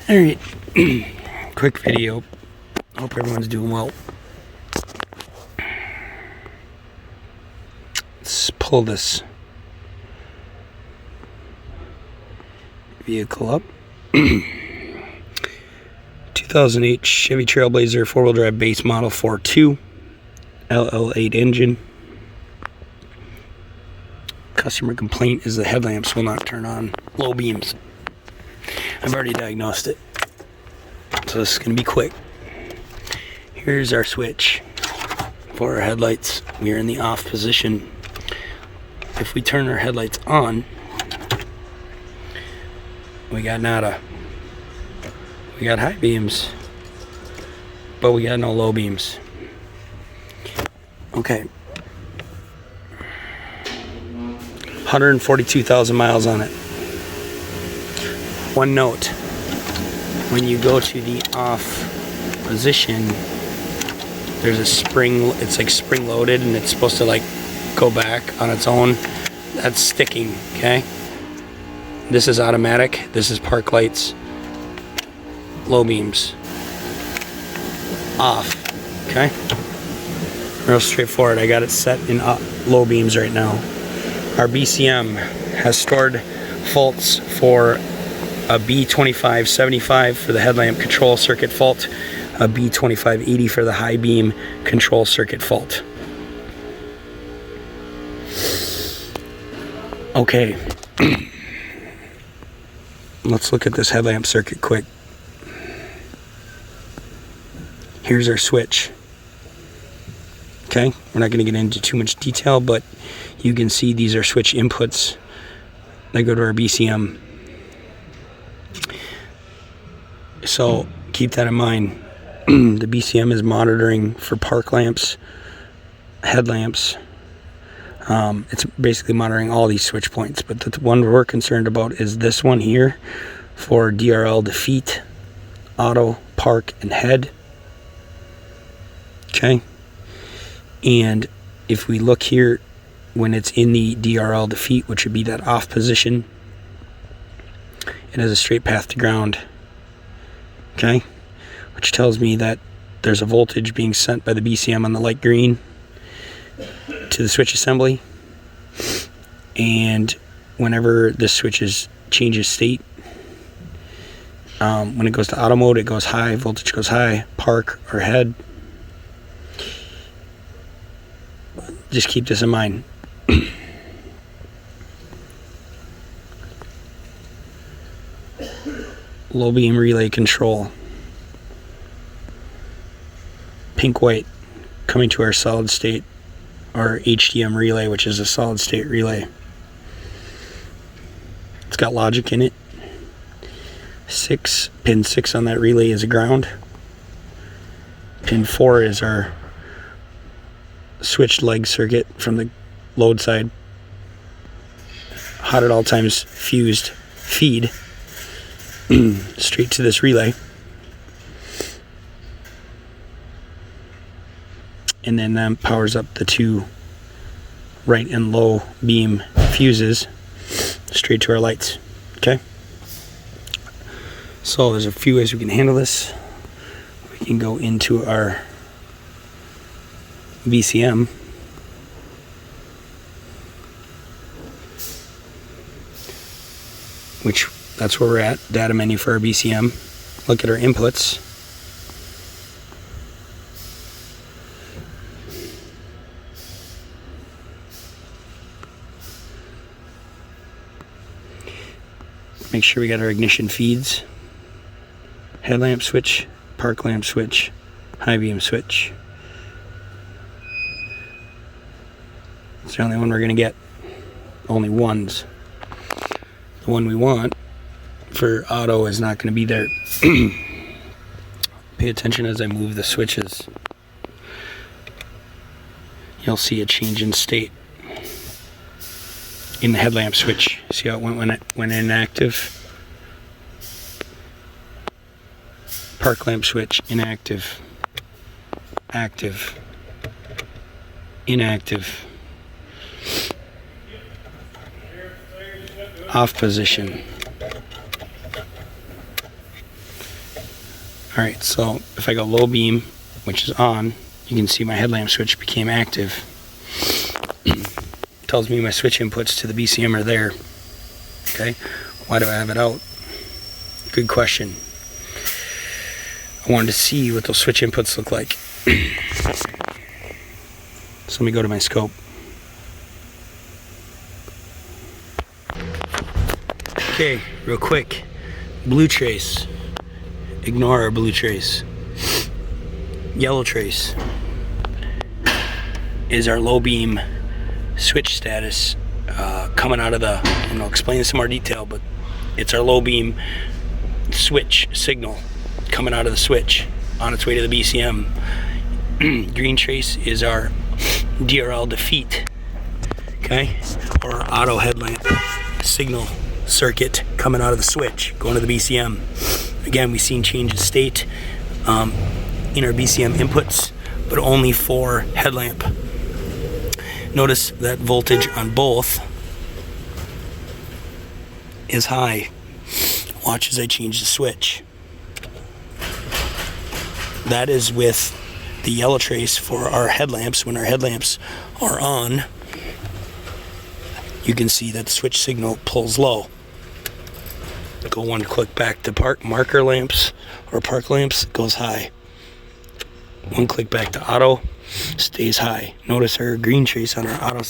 Alright, quick video. Hope everyone's doing well. Let's pull this vehicle up. 2008 Chevy Trailblazer 4-wheel drive base model 4.2 LL8 engine. Customer complaint is the headlamps will not turn on, low beams. I've already diagnosed it, so this is going to be quick. Here's our switch for our headlights. We are in the off position. If we turn our headlights on, we got nada. We got high beams, but we got no low beams. Okay. 142,000 miles on it. One note, when you go to the off position, there's a spring, it's like spring loaded and it's supposed to like go back on its own. That's sticking, okay? This is automatic, this is park lights, low beams, off, okay? Real straightforward. I got it set in low beams right now. Our BCM has stored faults for a B2575 for the headlamp control circuit fault, a B2580 for the high beam control circuit fault. Okay, let's look at this headlamp circuit quick. Here's our switch. Okay, we're not going to get into too much detail, but you can see these are switch inputs that go to our BCM. So keep that in mind. The BCM is monitoring for park lamps, headlamps. It's basically monitoring all these switch points, but the one we're concerned about is this one here for DRL defeat, auto, park, and head. Okay. And if we look here, when it's in the DRL defeat, which would be that off position, it has a straight path to ground. Okay, which tells me that there's a voltage being sent by the BCM on the light green to the switch assembly, and whenever this switch changes state, when it goes to auto mode, it goes high, voltage goes high, park or head. Just keep this in mind. Low beam relay control. Pink white coming to our solid state, our HDM relay, which is a solid state relay. It's got logic in it. Pin 6 on that relay is a ground. Pin 4 is our switched leg circuit from the load side. Hot at all times fused feed straight to this relay, and then that powers up the two right and low beam fuses straight to our lights. Okay, so there's a few ways we can handle this. We can go into our BCM, which that's where we're at, data menu for our BCM. Look at our inputs. Make sure we got our ignition feeds. Headlamp switch, park lamp switch, high beam switch. It's the only one we're going to get. Only ones. The one we want for auto is not going to be there. Pay attention as I move the switches. You'll see a change in state in the headlamp switch. See how it went when it went inactive? Park lamp switch, inactive, active, inactive, off position, Alright, so if I go low beam, which is on, you can see my headlamp switch became active. Tells me my switch inputs to the BCM are there. Okay, why do I have it out? Good question. I wanted to see what those switch inputs look like. So let me go to my scope. Okay, real quick. Blue trace. Ignore our blue trace. Yellow trace is our low beam switch status coming out of the, and I'll explain this in more detail, but it's our low beam switch signal coming out of the switch on its way to the BCM. Green trace is our DRL defeat, okay, or auto headlamp signal circuit coming out of the switch going to the BCM. Again, we've seen change of state in our BCM inputs, but only for headlamp. Notice that voltage on both is high. Watch as I change the switch. That is with the yellow trace for our headlamps. When our headlamps are on, you can see that the switch signal pulls low. Go one click back to marker lamps or park lamps, it goes high. One click back to auto, stays high. Notice our green trace on our auto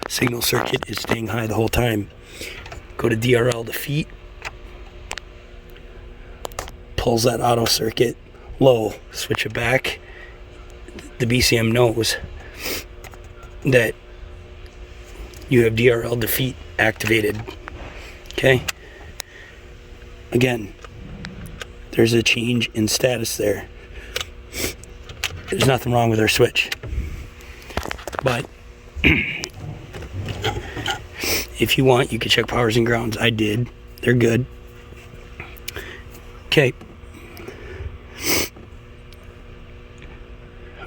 signal circuit is staying high the whole time. Go to DRL defeat, pulls that auto circuit low, switch it back. The BCM knows that you have DRL defeat activated. Okay? Again, there's a change in status there. There's nothing wrong with our switch. But if you want, you can check powers and grounds. I did. They're good. Okay.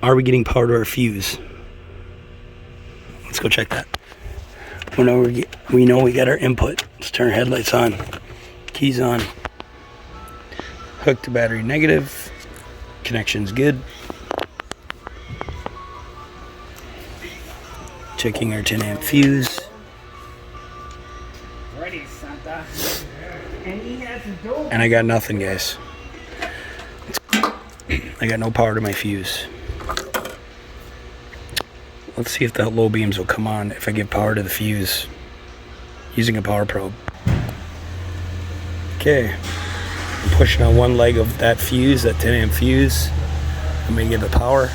Are we getting power to our fuse? Let's go check that. We know we got our input. Let's turn our headlights on. Keys on. Hook to battery negative. Connection's good. Checking our 10 amp fuse. Ready, Santa. And he has a door. And I got nothing, guys. I got no power to my fuse. Let's see if the low beams will come on if I give power to the fuse using a power probe. Okay, I'm pushing on one leg of that fuse, that 10 amp fuse. I'm gonna give it power.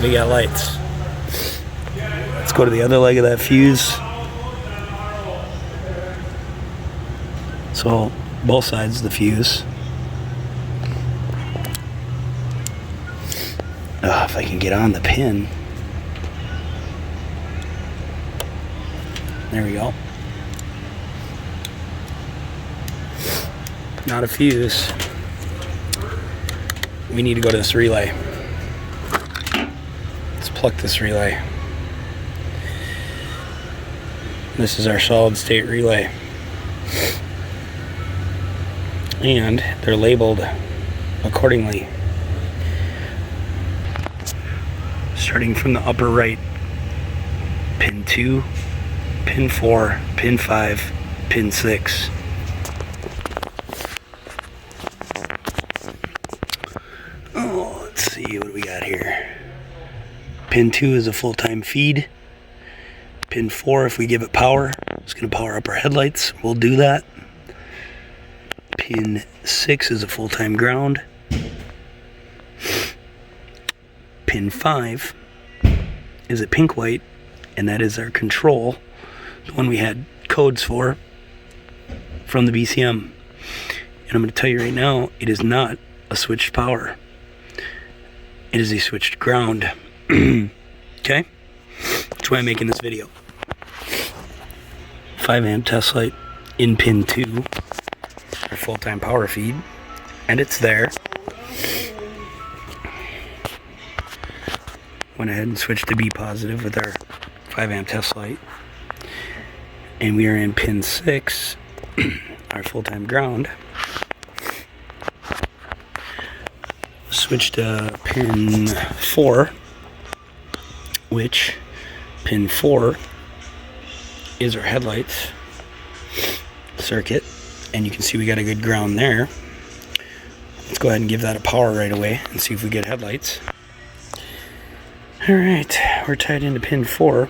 We got lights. Let's go to the other leg of that fuse. So both sides of the fuse. If I can get on the pin. There we go. Not a fuse. We need to go to this relay. Let's pluck this relay. This is our solid state relay. And they're labeled accordingly. Starting from the upper right, pin 2, pin 4, pin 5, pin 6. Oh, let's see what we got here. Pin 2 is a full-time feed. Pin 4, if we give it power, it's going to power up our headlights. We'll do that. Pin 6 is a full-time ground. Pin 5 is a pink white, and that is our control, the one we had codes for from the BCM. And I'm going to tell you right now, it is not a switched power. It is a switched ground. Okay? That's why I'm making this video. 5 amp test light in pin 2, our full-time power feed, and it's there. Went ahead and switched to B positive with our 5 amp test light. And we are in pin 6, our full-time ground. switch to pin 4, which pin 4 is our headlights circuit, and you can see we got a good ground there. Let's go ahead and give that a power right away and see if we get headlights. Alright, we're tied into pin 4.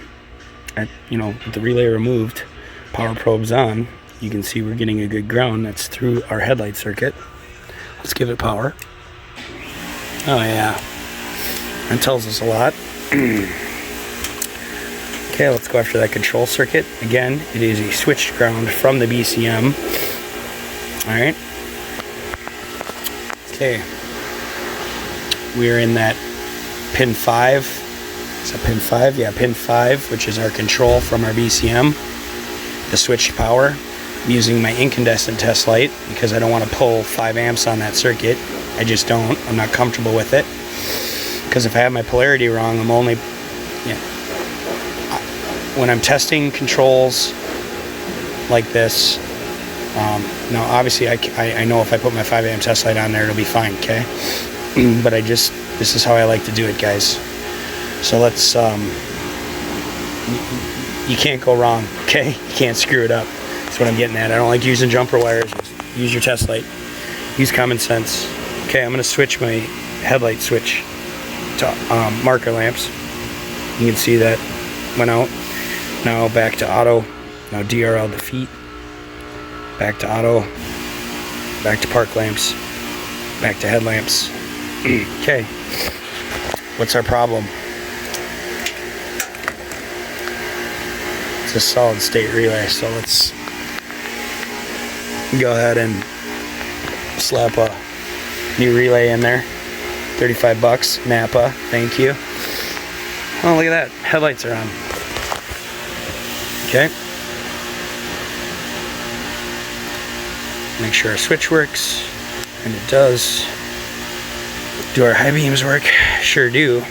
With the relay removed, power probe's on. You can see we're getting a good ground. That's through our headlight circuit. Let's give it power. Oh yeah, that tells us a lot. Okay, let's go after that control circuit. Again, it is a switched ground from the BCM. Alright. Okay. We're in that pin 5. Is that pin 5? Yeah, pin 5, which is our control from our BCM. The switched power. I'm using my incandescent test light because I don't want to pull 5 amps on that circuit. I just don't. I'm not comfortable with it. Because if I have my polarity wrong, I'm only... when I'm testing controls like this, now obviously I know if I put my 5 amp test light on there, it'll be fine, okay? But this is how I like to do it, guys. So let's, you can't go wrong, okay? You can't screw it up. That's what I'm getting at. I don't like using jumper wires. Use your test light. Use common sense. Okay, I'm going to switch my headlight switch to marker lamps. You can see that went out. Now back to auto. Now DRL defeat. Back to auto. Back to park lamps. Back to headlamps. Okay. What's our problem? It's a solid state relay, so let's go ahead and slap a new relay in there. 35 bucks, Napa, thank you. Oh, look at that, headlights are on. Okay. Make sure our switch works, and it does. Do our high beams work? Sure do.